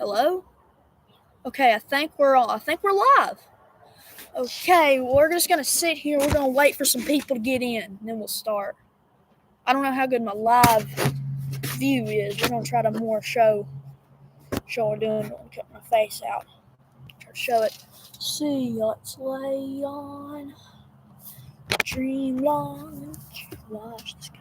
Hello? Okay, I think we're on. I think we're live. Okay, we're just gonna sit here. We're gonna wait for some people to get in, and then we'll start. I don't know how good my live view is. We're gonna try to more show what we're doing. I'm gonna cut my face out. Try to show it. See, let's lay on. Dream long. Watch the sky.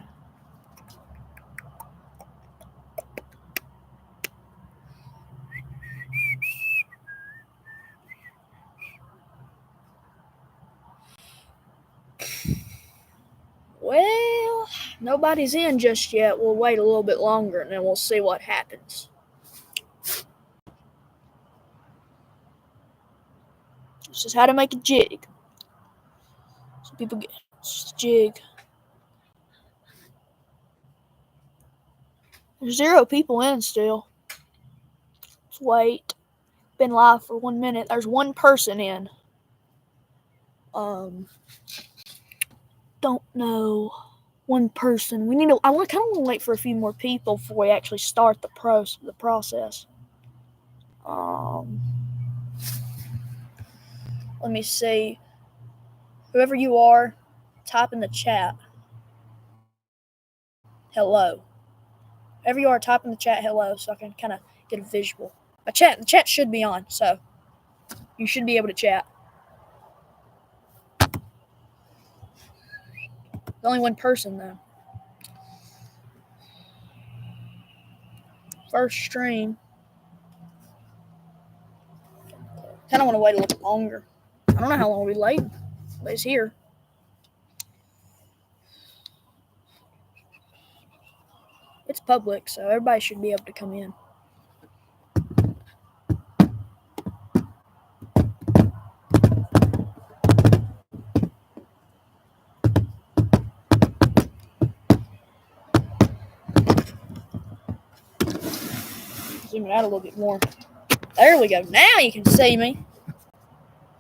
Well, nobody's in just yet. We'll wait a little bit longer and then we'll see what happens. This is how to make a jig. So people get it's a jig. There's 0 people in still. Let's wait. Been live for 1 minute. There's 1 person in. Don't know. 1 person. We need to. I kind of want to wait for a few more people before we actually start the process. Let me see. Whoever you are, type in the chat. Hello. Whoever you are, type in the chat hello so I can kind of get a visual. The chat should be on, so you should be able to chat. There's only 1 person though. First stream. Kind of want to wait a little longer. I don't know how long we'll be late, but it's here. It's public, so everybody should be able to come in. Zoom it out a little bit more. There we go. Now you can see me.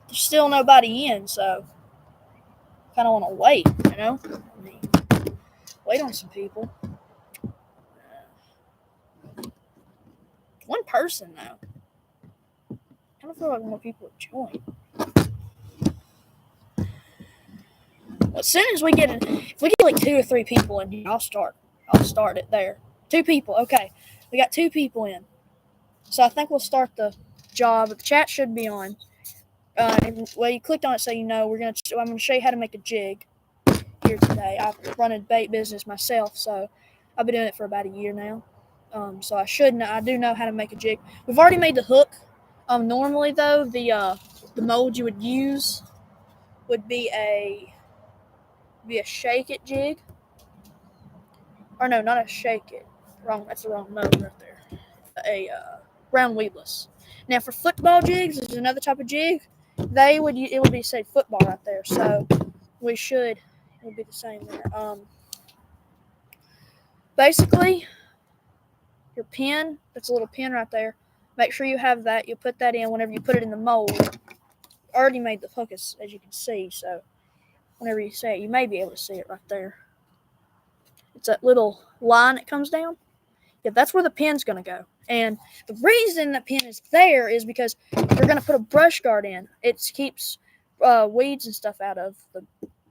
There's still nobody in, so kind of want to wait, you know? Wait on some people. 1 person, though. I kind of feel like more people would join. As soon as we get in, if we get like 2 or 3 people in here, I'll start it there. 2 people, okay. We got 2 people in. So I think we'll start the job. The chat should be on. Well, you clicked on it so you know. I'm going to show you how to make a jig here today. I run a bait business myself, so I've been doing it for about a year now. So I do know how to make a jig. We've already made the hook. Normally though, the mold you would use would be a shake it jig. Or no, not a shake it. Wrong. That's the wrong mode right there. A round weedless. Now for football jigs, there's another type of jig. It would be say football right there. So it would be the same there. Basically, your pin, that's a little pin right there. Make sure you have that. You put that in whenever you put it in the mold. I already made the hook as you can see, so whenever you see it, you may be able to see it right there. It's that little line that comes down. Yeah, that's where the pin's going to go. And the reason the pin is there is because you're going to put a brush guard in. It keeps weeds and stuff out of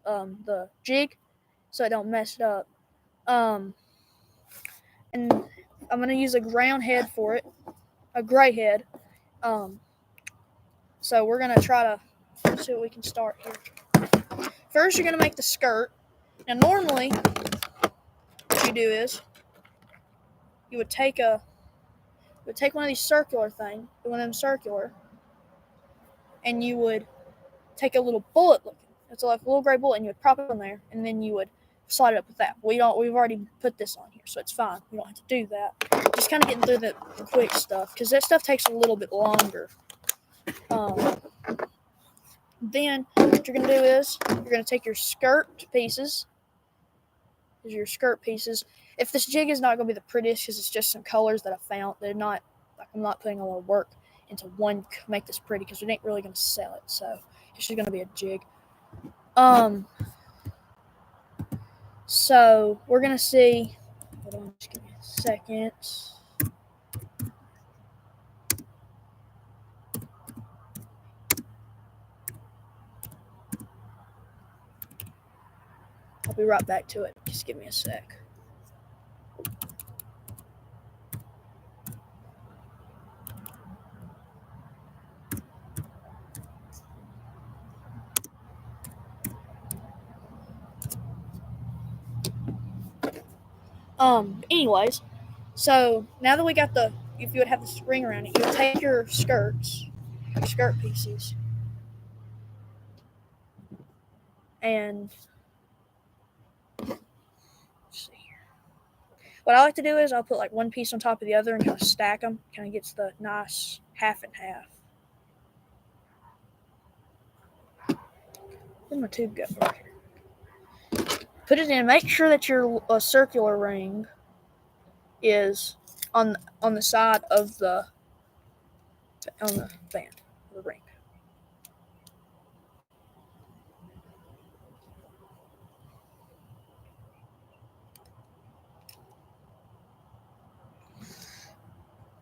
the jig, so it don't mess it up. And I'm going to use a ground head for it, a gray head. So we're going to try to see what we can start here. First, you're going to make the skirt. Now, normally, what you do is you would take one of these circular things, one of them circular, and you would take a little bullet looking. It's like a little gray bullet, and you would prop it on there, and then you would slide it up with that. We've already put this on here, so it's fine. We don't have to do that. Just kind of getting through the quick stuff, because that stuff takes a little bit longer. Then what you're going to do is you're going to take your skirt pieces. If this jig is not going to be the prettiest because it's just some colors that I found, I'm not putting a lot of work into one to make this pretty because we ain't really going to sell it. So it's just going to be a jig. So we're going to see. Hold on, just give me a second. be right back to it. Just give me a sec. Anyways, so now that we got if you would have the string around it, you would take your skirt pieces, and let's see here. What I like to do is I'll put like one piece on top of the other and kind of stack them. Kind of gets the nice half and half. Where'd my tube go? Over here. Put it in. Make sure that your circular ring is on the side of the band, the ring.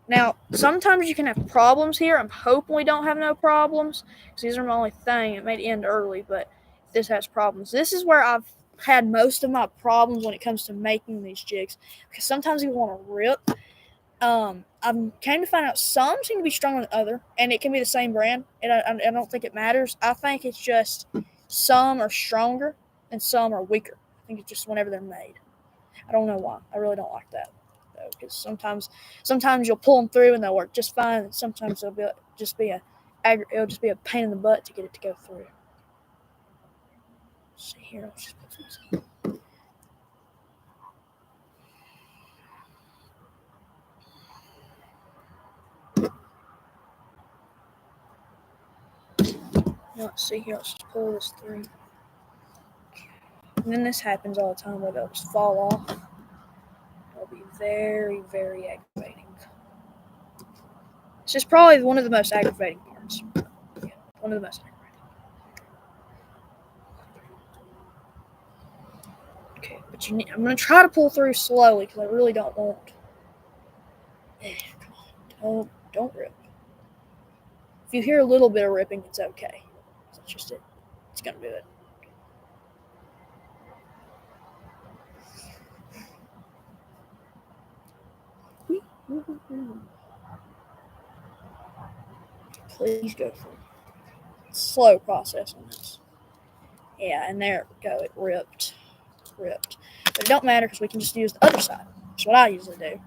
Now, sometimes you can have problems here. I'm hoping we don't have no problems because these are my only thing. It may end early, but if this has problems. This is where I've had most of my problems when it comes to making these jigs because sometimes you want to rip. I've came to find out some seem to be stronger than other, and it can be the same brand, and I don't think it matters. I think it's just some are stronger and some are weaker. I think it's just whenever they're made. I don't know why. I really don't like that. Because sometimes you'll pull them through and they'll work just fine, and sometimes it'll just be a pain in the butt to get it to go through. Let's see here, let's just put some. Let's see here, let's just pull this through. And then this happens all the time where they'll just fall off. It'll be very, very aggravating. This is probably one of the most aggravating parts. Yeah, one of the most aggravating. Okay, but I'm going to try to pull through slowly because I really don't want. Come on, don't rip. If you hear a little bit of ripping, it's okay. That's just it. It's going to do it. Please go for it. Slow process on this. Yeah, and there we go. It ripped. But it don't matter because we can just use the other side. That's what I usually do.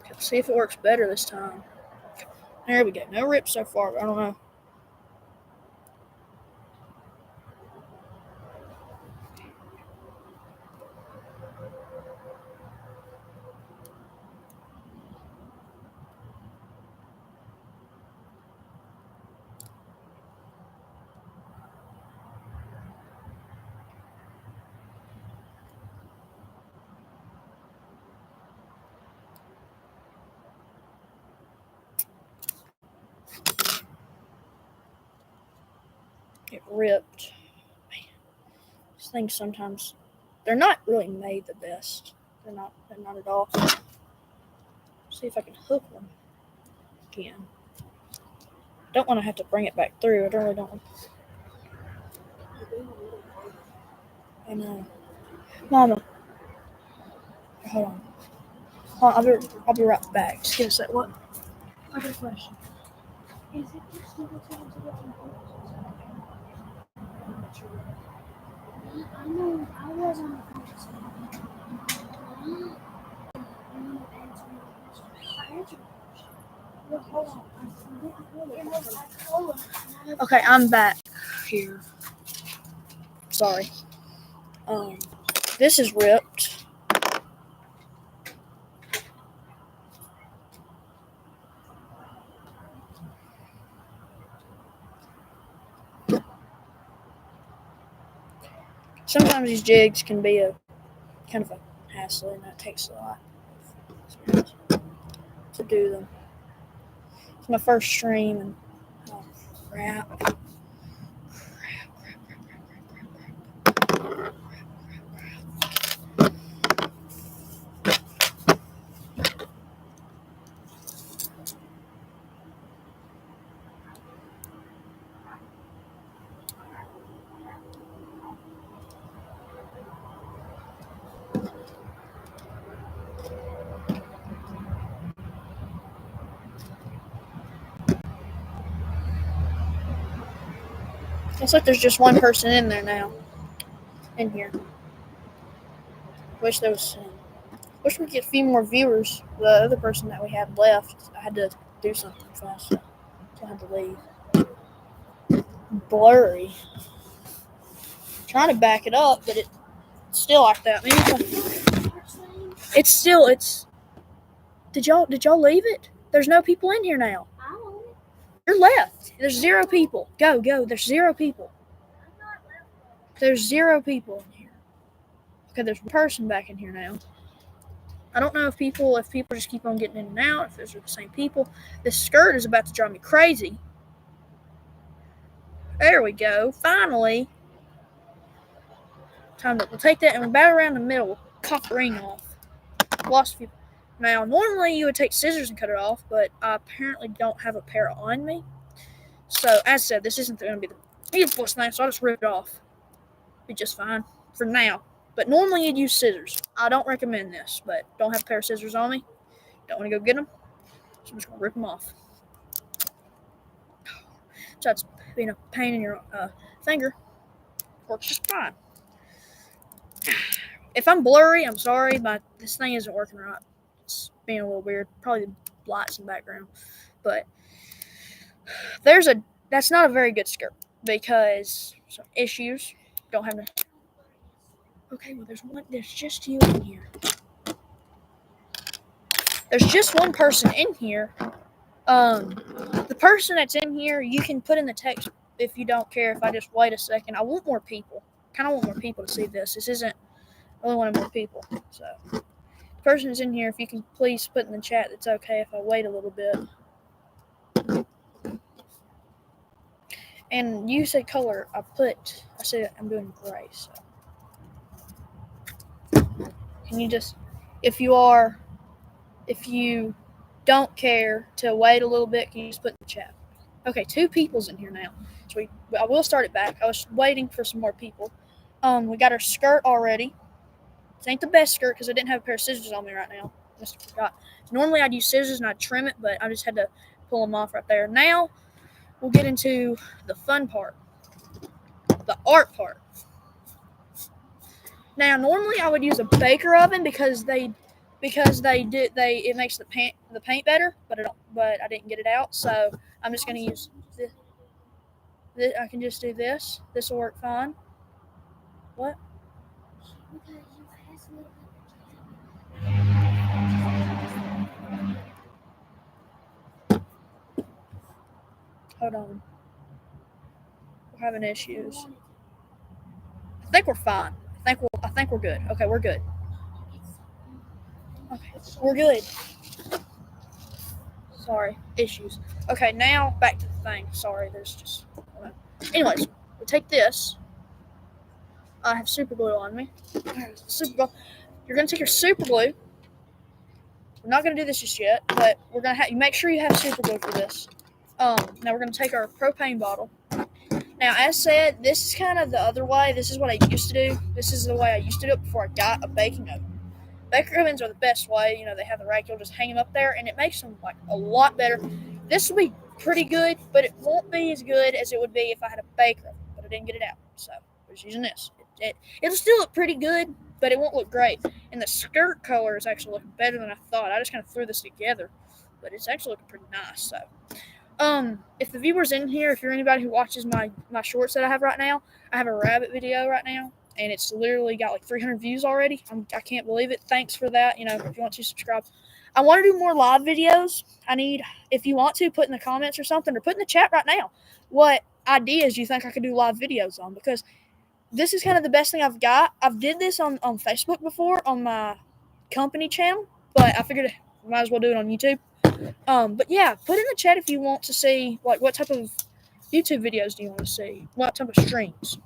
Let's see if it works better this time. There we go. No rips so far, but I don't know. It ripped. Man, these things sometimes they're not really made the best. They're not at all. Let's see if I can hook them again. Don't want to have to bring it back through. I really don't. I know. Mama. Hold on. I'll be right back. Just give us that. What? I got a question. Is it just I know I was on the phone. Okay, I'm back here. Sorry. This is ripped. Sometimes these jigs can be a kind of a hassle, and that takes a lot. So to do them. It's my first stream, and oh crap. Looks like there's just one person in there now. In here. Wish there was. Wish we could get a few more viewers. The other person that we had left, I had to do something fast, so I had to leave. Blurry. Trying to back it up, but it's still like that. Maybe it's. Did y'all leave it? There's no people in here now. You're left. There's 0 people. Go. There's 0 people. There's 0 people in here. Okay, there's one person back in here now. I don't know if people just keep on getting in and out, if those are the same people. This skirt is about to drive me crazy. There we go. Finally. We'll take that and we'll bat around the middle. We'll pop the ring off. Lost a few. Now, normally you would take scissors and cut it off, but I apparently don't have a pair on me. So, as I said, this isn't going to be the beautifulest thing, so I'll just rip it off. Be just fine for now. But normally you'd use scissors. I don't recommend this, but don't have a pair of scissors on me. Don't want to go get them. So I'm just going to rip them off. So it's being a pain in your finger. Works just fine. If I'm blurry, I'm sorry, but this thing isn't working right. It's being a little weird. Probably the lights in the background. But that's not a very good skirt because some issues. Don't have no. Okay, well there's just you in here. There's just one person in here. The person that's in here, you can put in the text if you don't care if I just wait a second. I want more people. Kind of want more people to see this. This isn't. I only wanted more people. So, the person is in here. If you can please put in the chat, it's okay if I wait a little bit. And you said color. I said I'm doing gray. So, can you just, if you don't care to wait a little bit, can you just put in the chat? Okay, 2 people's in here now. So I will start it back. I was waiting for some more people. We got our skirt already. This ain't the best skirt because I didn't have a pair of scissors on me right now. Just forgot. Normally I'd use scissors and I'd trim it, but I just had to pull them off right there. Now we'll get into the fun part, the art part. Now normally I would use a baker oven because it makes the paint better, but I didn't get it out, so I'm just gonna use this. I can just do this. This will work fine. What? Hold on. We're having issues. I think we're fine. I think we're good. Okay, we're good. Okay, we're good. Sorry, issues. Okay, now back to the thing. Sorry, there's just. Anyways, we take this. I have super glue on me. Super glue. You're gonna take your super glue. We're not gonna do this just yet, but we're gonna have. Make sure you have super glue for this. Now we're gonna take our propane bottle. Now, as said, this is kind of the other way. This is what I used to do. This is the way I used to do it before I got a baking oven. Baker ovens are the best way. They have the rack. You'll just hang them up there, and it makes them like a lot better. This will be pretty good, but it won't be as good as it would be if I had a baker oven. But I didn't get it out, so we're just using this. It'll still look pretty good, but it won't look great. And the skirt color is actually looking better than I thought. I just kind of threw this together, but it's actually looking pretty nice. So. If the viewers in here, if you're anybody who watches my shorts that I have right now, I have a rabbit video right now, and it's literally got like 300 views already. I can't believe it. Thanks for that. If you want to subscribe. I want to do more live videos. If you want to, put in the comments or something, or put in the chat right now what ideas you think I could do live videos on, because this is kind of the best thing I've got. I've did this on Facebook before on my company channel, but I figured I might as well do it on YouTube. But yeah, put in the chat if you want to see like what type of YouTube videos do you want to see? What type of streams?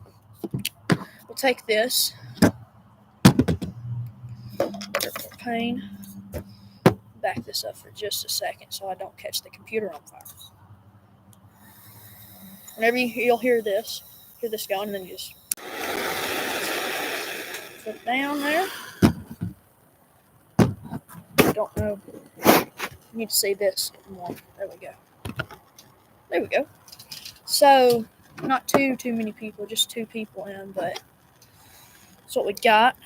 We'll take this. Propane. Back this up for just a second so I don't catch the computer on fire. Whenever you'll hear this going, and then you just put it down there. Don't know. You need to see this more. There we go. There we go. So, not too many people, just 2 people in, but that's what we got.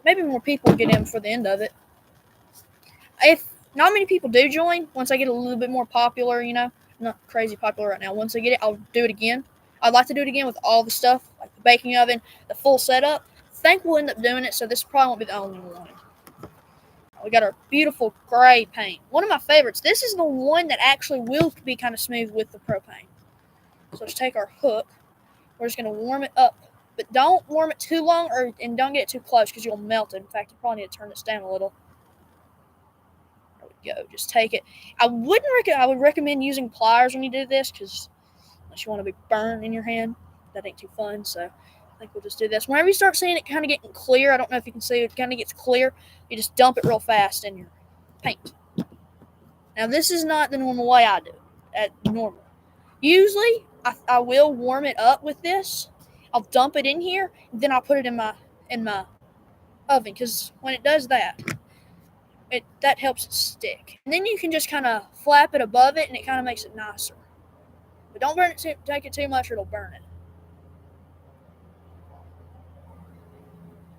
Maybe more people get in for the end of it. If not many people do join, once I get a little bit more popular, not crazy popular right now. Once I get it, I'll do it again. I'd like to do it again with all the stuff, like the baking oven, the full setup. I think we'll end up doing it, so this probably won't be the only one. We got our beautiful gray paint. One of my favorites. This is the one that actually will be kind of smooth with the propane. So let's take our hook. We're just going to warm it up. But don't warm it too long and don't get it too close because you'll melt it. In fact, you probably need to turn this down a little. There we go. Just take it. I would recommend using pliers when you do this because unless you want to be burned in your hand, that ain't too fun. So I think we'll just do this. Whenever you start seeing it kind of getting clear, I don't know if you can see it kind of gets clear, you just dump it real fast in your paint. Now, this is not the normal way I do it at normal. Usually, I will warm it up with this. I'll dump it in here, and then I'll put it in my oven because when it does that, that helps it stick. And then you can just kind of flap it above it, and it kind of makes it nicer. But don't take it too much, or it'll burn it.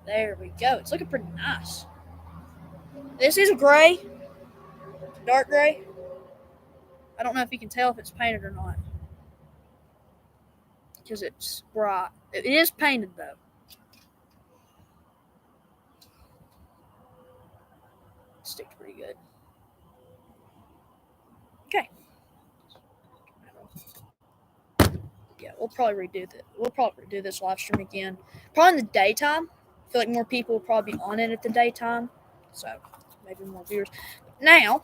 There we go. It's looking pretty nice. This is a gray, dark gray. I don't know if you can tell if it's painted or not because it's bright. It is painted though. It sticks pretty good. Okay. Yeah, we'll probably redo this live stream again. Probably in the daytime. I feel like more people will probably be on it at the daytime. So maybe more viewers. Now,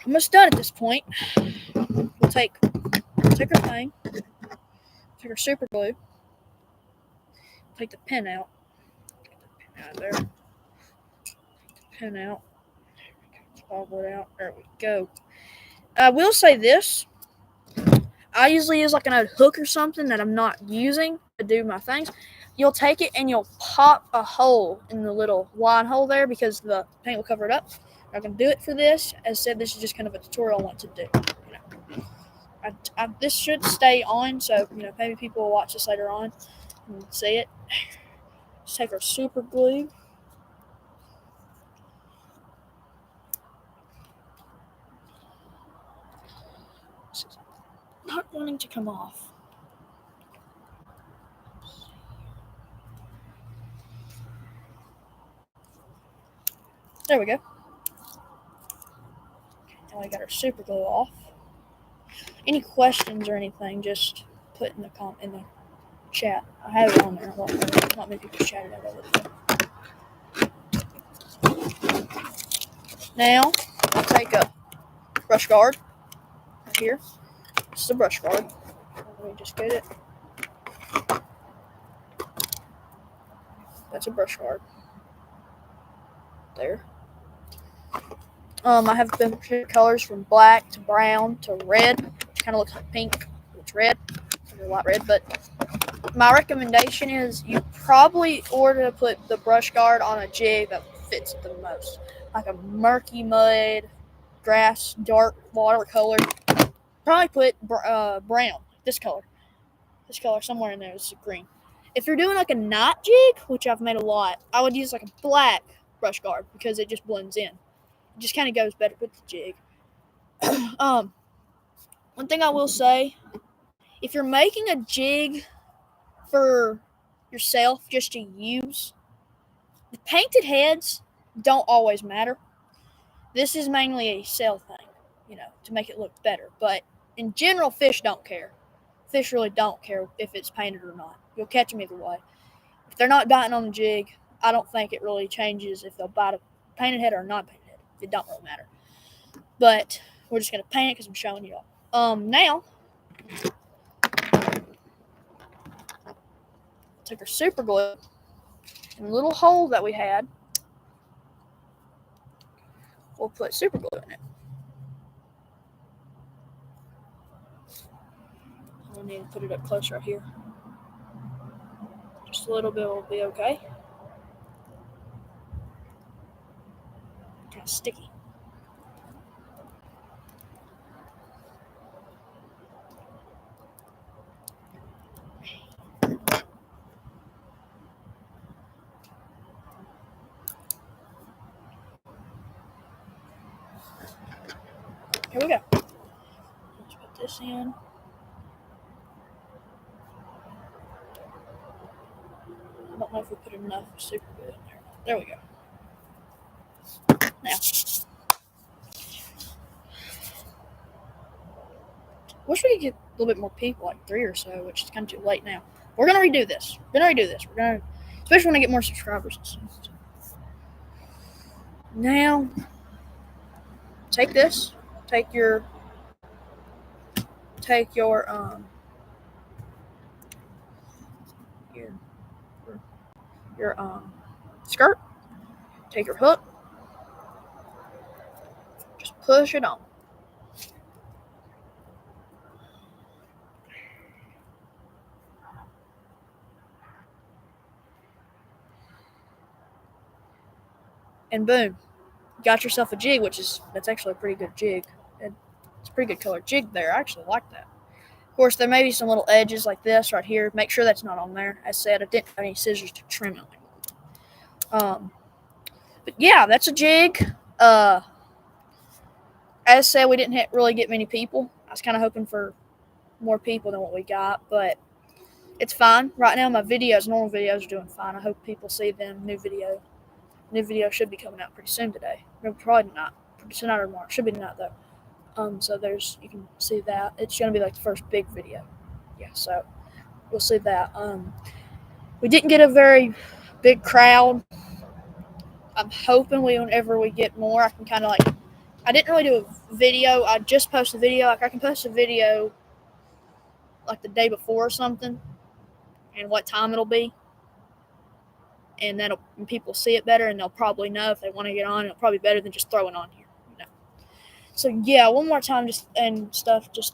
I'm almost done at this point. We'll take our thing. Take our super glue. Take the pin out. Take the pin out of there. Take the pin out. Swabble it out. There we go. I will say this. I usually use like an old hook or something that I'm not using to do my things. You'll take it and you'll pop a hole in the little wide hole there because the paint will cover it up. I'm not going to do it for this. As I said, this is just kind of a tutorial on what to do. This should stay on, so maybe people will watch this later on and see it. Let's take our super glue. This is not wanting to come off. There we go. Now we got our super glue off. Any questions or anything, just put in the chat. I have it on there. Not many people chatted about it. Now, I'll take a brush guard right here. This is a brush guard. Let me just get it. That's a brush guard. There. I have different colors from black to brown to red, which kind of looks like pink. It's red. It's a light red, but my recommendation is you probably order to put the brush guard on a jig that fits the most. Like a murky mud, grass, dark watercolor. Probably put brown. This color somewhere in there is green. If you're doing like a night jig, which I've made a lot, I would use like a black brush guard because it just blends in. It just kind of goes better with the jig. One thing I will say, if you're making a jig for yourself just to use, the painted heads don't always matter. This is mainly a sell thing, to make it look better. But in general, fish don't care. Fish really don't care if it's painted or not. You'll catch them either way. If they're not biting on the jig, I don't think it really changes if they'll bite a painted head or a non-painted head. It don't really matter. But we're just going to paint it because I'm showing you all. Now, took our super glue and the little hole that we had. We'll put super glue in it. I'll need to put it up close right here. Just a little bit will be okay. Kind of sticky. Here we go. Let's put this in. I don't know if we put enough super glue in there. There we go. Now, wish we could get a little bit more people, like 3 or so, which is kind of too late now. We're gonna redo this. Especially when I get more subscribers and stuff. Now, take this. Take your skirt. Take your hook. Just push it on. And boom, got yourself a jig, that's actually a pretty good jig. It's a pretty good colored jig there. I actually like that. Of course, there may be some little edges like this right here. Make sure that's not on there. As said, I didn't have any scissors to trim it. But yeah, that's a jig. As said, we didn't really get many people. I was kind of hoping for more people than what we got, but it's fine. Right now, my normal videos are doing fine. I hope people see them. New video should be coming out pretty soon today. No, probably not. Tonight or tomorrow. Should be tonight though. So you can see that. It's gonna be like the first big video. Yeah, so we'll see that. We didn't get a very big crowd. I'm hoping whenever we get more, I can kind of I didn't really do a video. I just posted a video. I can post a video like the day before or something, and what time it'll be. And people see it better, and they'll probably know if they want to get on. It'll probably be better than just throwing on here, So yeah, one more time, just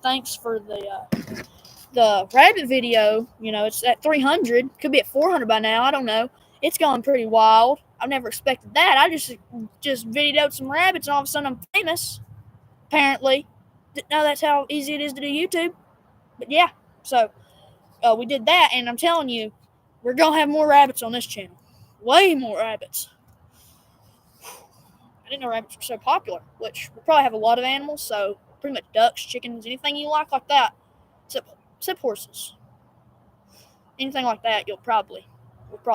thanks for the rabbit video. It's at 300, could be at 400 by now. I don't know. It's gone pretty wild. I've never expected that. I just videoed some rabbits, and all of a sudden I'm famous. Apparently, didn't know that's how easy it is to do YouTube. But yeah, so we did that, and I'm telling you, we're gonna have more rabbits on this channel. Way more rabbits. I didn't know rabbits were so popular, which we'll probably have a lot of animals, so pretty much ducks, chickens, anything you like that, except horses. Anything like that we'll probably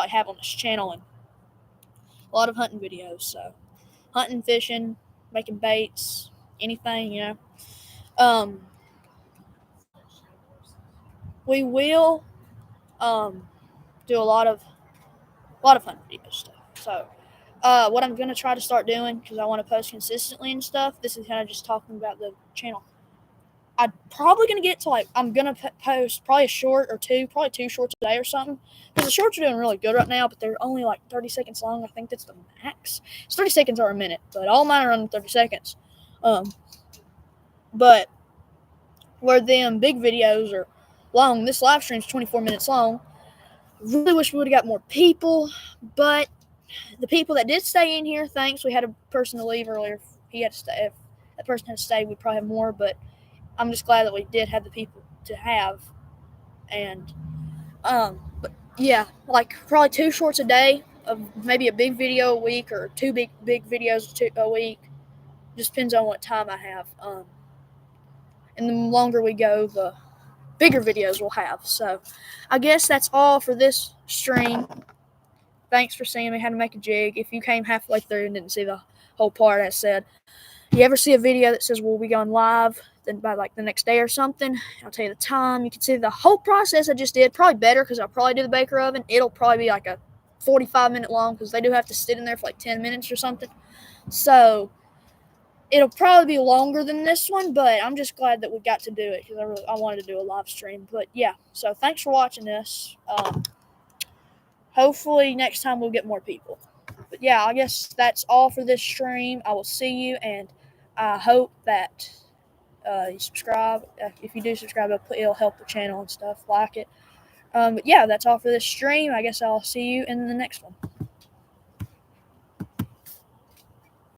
have on this channel, and a lot of hunting videos, so hunting, fishing, making baits, anything, we will do a lot of hunting video stuff. So what I'm going to try to start doing, because I want to post consistently and stuff, this is kind of just talking about the channel. I'm probably going to get to I'm going to post probably a short or two, probably 2 shorts a day or something. Because the shorts are doing really good right now, but they're only 30 seconds long. I think that's the max. It's 30 seconds or a minute, but all mine are under 30 seconds. But where them big videos are long, this live stream is 24 minutes long. Really wish we would have got more people, but the people that did stay in here, thanks. We had a person to leave earlier. He had to stay. If that person had to stay, we'd probably have more, but I'm just glad that we did have the people to have. And but yeah, probably 2 shorts a day of maybe a big video a week, or 2 big videos a week. Just depends on what time I have. And the longer we go, the bigger videos we'll have. So I guess that's all for this stream. Thanks for seeing me how to make a jig. If you came halfway through and didn't see the whole part, I said, you ever see a video that says we'll be going live then by the next day or something, I'll tell you the time. You can see the whole process I just did. Probably better because I'll probably do the baker oven. It'll probably be a 45-minute long because they do have to sit in there for like 10 minutes or something. So it'll probably be longer than this one, but I'm just glad that we got to do it because I wanted to do a live stream. But yeah, so thanks for watching this. Hopefully next time we'll get more people. But yeah, I guess that's all for this stream. I will see you, and I hope that you subscribe. If you do subscribe, it'll help the channel and stuff. Like it. But yeah, that's all for this stream. I guess I'll see you in the next one.